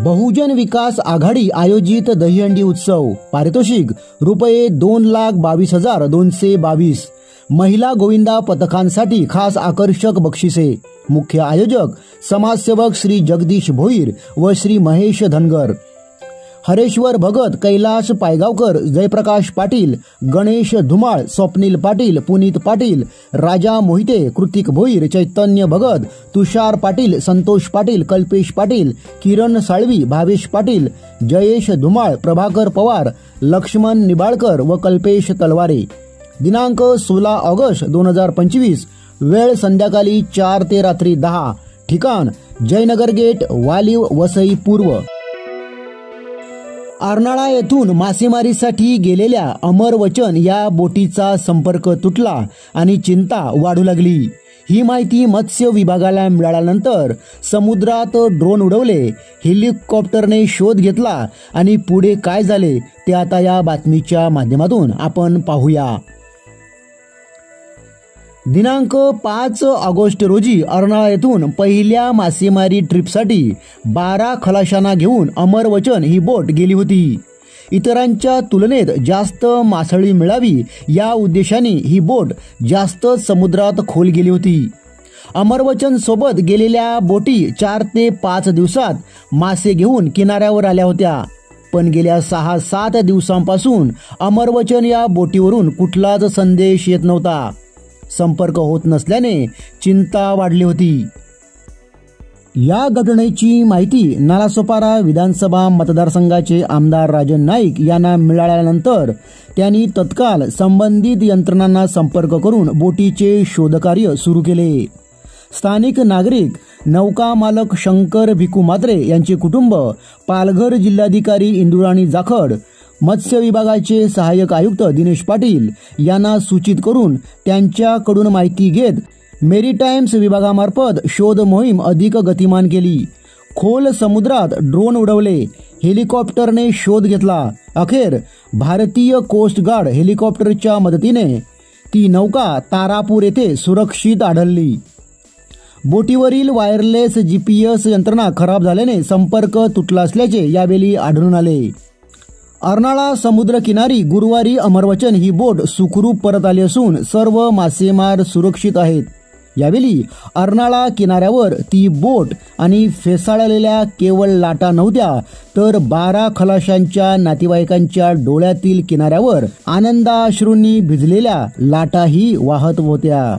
बहुजन विकास आघाडी आयोजित दहीहंडी उत्सव. पारितोषिक रुपये 2,22,222. महिला गोविंदा पथकांसाठी खास आकर्षक बक्षिसे. मुख्य आयोजक समाजसेवक श्री जगदीश भोईर व श्री महेश धनगर. हरेश्वर भगत, कैलाश पायगावकर, जयप्रकाश पाटील, गणेश धुमाळ, स्वप्नील पाटील, पुनीत पाटील, राजा मोहिते, कृतिक भोईर, चैतन्य भगत, तुषार पाटील, संतोष पाटील, कल्पेश पाटील, किरण साळवी, भावेश पाटील, जयेश धुमाळ, प्रभाकर पवार, लक्ष्मण निबाळकर व कल्पेश तलवारे. दिनांक 16 ऑगस्ट 2025. वेळ संध्याकाळी 4 ते रात्री 10. ठिकाण जयनगर गेट, वालीव, वसई पूर्व. अर्नाळा येथून मासेमारीसाठी गेलेल्या अमर वचन या बोटीचा संपर्क तुटला आणि चिंता वाढू लागली. ही माहिती मत्स्य विभागाला मिळाल्यानंतर समुद्रात ड्रोन उडवले, हेलिकॉप्टरने शोध घेतला आणि पुढे काय झाले ते आता या बातमीच्या माध्यमातून आपण पाहूया. दिनांक 5 ऑगस्ट रोजी अर्नाळा येथून पहिल्या मासेमारी ट्रिपसाठी 12 खलाशांना घेऊन अमर वचन ही बोट गेली होती. इतरांच्या तुलनेत जास्त मासळी मिळावी या उद्देशाने ही बोट जास्त समुद्रात खोल गेली होती. अमरवचन सोबत गेलेल्या बोटी 4 ते 5 दिवसात मासे घेऊन किनाऱ्यावर आल्या होत्या. पण गेल्या 6-7 दिवसांपासून अमरवचन या बोटीवरून कुठलाच संदेश येत नव्हता. संपर्क होत नसल्याने चिंता वाढली होती. या घटनेची माहिती नालासोपारा विधानसभा मतदारसंघाचे आमदार राजन नाईक यांना मिळाल्यानंतर त्यांनी तत्काळ संबंधित यंत्रणांना संपर्क करून बोटीचे शोधकार्य सुरू केले. स्थानिक नागरिक, नौका मालक शंकर भिकू म्हात्रे यांचे कुटुंब, पालघर जिल्हाधिकारी इंदुराणी जाखड, मत्स्य विभागाचे सहाय्यक आयुक्त दिनेश पाटील यांना सूचित करून त्यांच्याकडून माहिती घेत मेरीटाईम्स विभागामार्फत शोध मोहीम अधिक गतिमान केली. खोल समुद्रात ड्रोन उडवले, हेलिकॉप्टरने शोध घेतला. अखेर भारतीय कोस्ट गार्ड हेलिकॉप्टरच्या मदतीने ती नौका तारापूर येथे सुरक्षित आढळली. बोटीवरील वायरलेस GPS यंत्रणा खराब झाल्याने संपर्क तुटला असल्याचे यावेळी आढळून आले. अर्नाळा समुद्र किनारी गुरुवारी अमरवचन ही बोट सुखरूप परत आली असून सर्व मासेमार सुरक्षित आहेत. यावेळी अर्नाळा किनाऱ्यावर ती बोट आणि फेसाळलेल्या केवळ लाटा नव्हत्या, तर 12 खलाशांच्या नातेवाईकांच्या डोळ्यातील किनाऱ्यावर आनंदाश्रूंनी भिजलेल्या लाटाही वाहत होत्या.